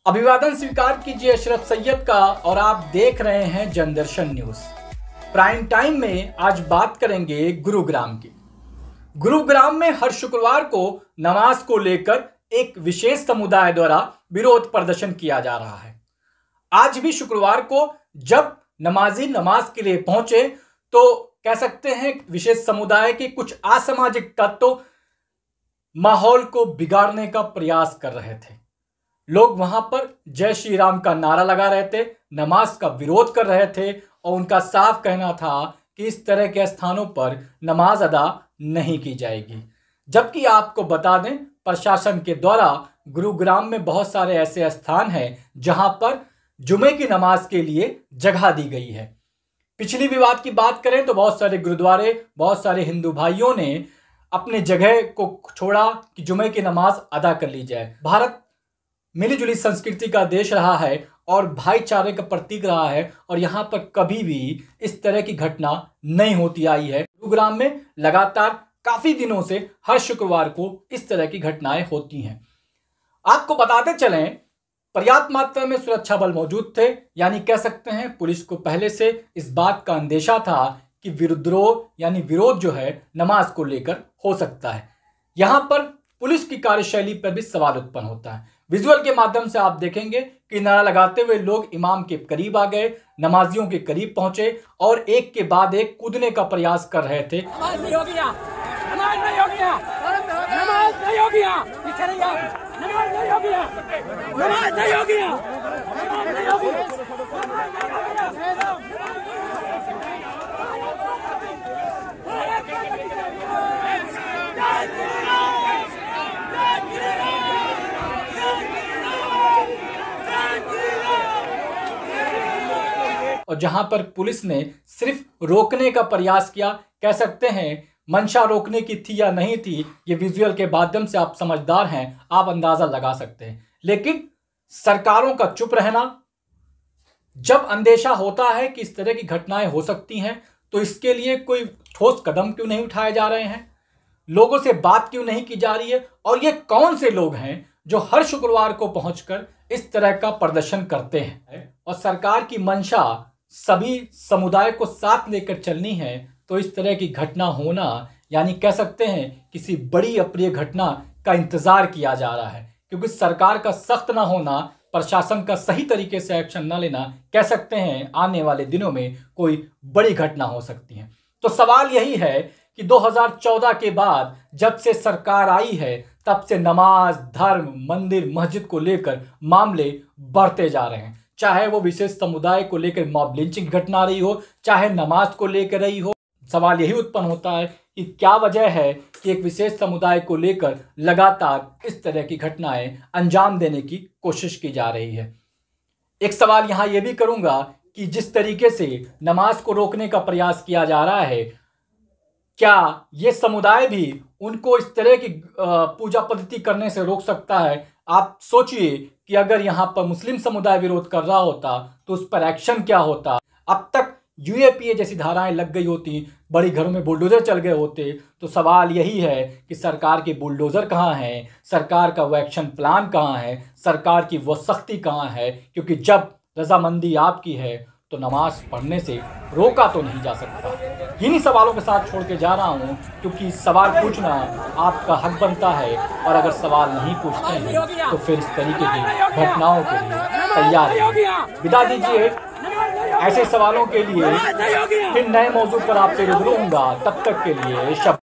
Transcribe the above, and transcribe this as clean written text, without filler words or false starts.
अभिवादन स्वीकार कीजिए अशरफ सैयद का और आप देख रहे हैं जनदर्शन न्यूज। प्राइम टाइम में आज बात करेंगे गुरुग्राम की। गुरुग्राम में हर शुक्रवार को नमाज को लेकर एक विशेष समुदाय द्वारा विरोध प्रदर्शन किया जा रहा है। आज भी शुक्रवार को जब नमाजी नमाज के लिए पहुंचे तो कह सकते हैं विशेष समुदाय के कुछ असामाजिक तत्व माहौल को बिगाड़ने का प्रयास कर रहे थे। लोग वहां पर जय श्री राम का नारा लगा रहे थे, नमाज का विरोध कर रहे थे और उनका साफ कहना था कि इस तरह के स्थानों पर नमाज अदा नहीं की जाएगी। जबकि आपको बता दें, प्रशासन के द्वारा गुरुग्राम में बहुत सारे ऐसे स्थान हैं जहां पर जुमे की नमाज के लिए जगह दी गई है। पिछली विवाद की बात करें तो बहुत सारे गुरुद्वारे, बहुत सारे हिंदू भाइयों ने अपने जगह को छोड़ा कि जुमे की नमाज अदा कर ली जाए। भारत मिलीजुली संस्कृति का देश रहा है और भाईचारे का प्रतीक रहा है और यहाँ पर कभी भी इस तरह की घटना नहीं होती आई है। गुरुग्राम में लगातार काफी दिनों से हर शुक्रवार को इस तरह की घटनाएं होती हैं। आपको बताते चलें, पर्याप्त मात्रा में सुरक्षा बल मौजूद थे, यानी कह सकते हैं पुलिस को पहले से इस बात का अंदेशा था कि विद्रोह यानी विरोध जो है नमाज को लेकर हो सकता है। यहाँ पर पुलिस की कार्यशैली पर भी सवाल उत्पन्न होता है। विजुअल के माध्यम से आप देखेंगे कि नारा लगाते हुए लोग इमाम के करीब आ गए, नमाजियों के करीब पहुंचे और एक के बाद एक कूदने का प्रयास कर रहे थे। नमाज नहीं हो गया, नमाज नहीं हो गया, नमाज नहीं हो गया, पीछे नहीं आओ, नमाज नहीं हो गया, नमाज नहीं हो गया, नमाज नहीं हो गया। और जहां पर पुलिस ने सिर्फ रोकने का प्रयास किया, कह सकते हैं मंशा रोकने की थी या नहीं थी, ये विजुअल के माध्यम से आप समझदार हैं, आप अंदाजा लगा सकते हैं। लेकिन सरकारों का चुप रहना, जब अंदेशा होता है कि इस तरह की घटनाएं हो सकती हैं तो इसके लिए कोई ठोस कदम क्यों नहीं उठाए जा रहे हैं, लोगों से बात क्यों नहीं की जा रही है। और ये कौन से लोग हैं जो हर शुक्रवार को पहुंचकर इस तरह का प्रदर्शन करते हैं। और सरकार की मंशा सभी समुदाय को साथ लेकर चलनी है तो इस तरह की घटना होना यानी कह सकते हैं किसी बड़ी अप्रिय घटना का इंतजार किया जा रहा है, क्योंकि सरकार का सख्त ना होना, प्रशासन का सही तरीके से एक्शन ना लेना, कह सकते हैं आने वाले दिनों में कोई बड़ी घटना हो सकती है। तो सवाल यही है कि 2014 के बाद जब से सरकार आई है तब से नमाज, धर्म, मंदिर, मस्जिद को लेकर मामले बढ़ते जा रहे हैं। चाहे वो विशेष समुदाय को लेकर मॉब लिंचिंग घटना रही हो, चाहे नमाज को लेकर रही हो। सवाल यही उत्पन्न होता है कि क्या वजह है कि एक विशेष समुदाय को लेकर लगातार इस तरह की घटनाएं अंजाम देने की कोशिश की जा रही है। एक सवाल यहाँ ये भी करूंगा कि जिस तरीके से नमाज को रोकने का प्रयास किया जा रहा है, क्या ये समुदाय भी उनको इस तरह की पूजा पद्धति करने से रोक सकता है? आप सोचिए कि अगर यहाँ पर मुस्लिम समुदाय विरोध कर रहा होता तो उस पर एक्शन क्या होता। अब तक यूएपीए जैसी धाराएं लग गई होती, बड़ी घरों में बुलडोजर चल गए होते। तो सवाल यही है कि सरकार के बुलडोजर कहाँ हैं, सरकार का वो एक्शन प्लान कहाँ है, सरकार की वो सख्ती कहाँ है? क्योंकि जब रजामंदी आपकी है तो नमाज पढ़ने से रोका तो नहीं जा सकता। इन्हीं सवालों के साथ छोड़ के जा रहा हूँ, क्योंकि सवाल पूछना आपका हक बनता है और अगर सवाल नहीं पूछते हैं तो फिर इस तरीके की घटनाओं के लिए तैयार हैं। विदा दीजिए, ऐसे सवालों के लिए फिर नए मौजू पर आपसे रूबरू होऊंगा। तब तक के लिए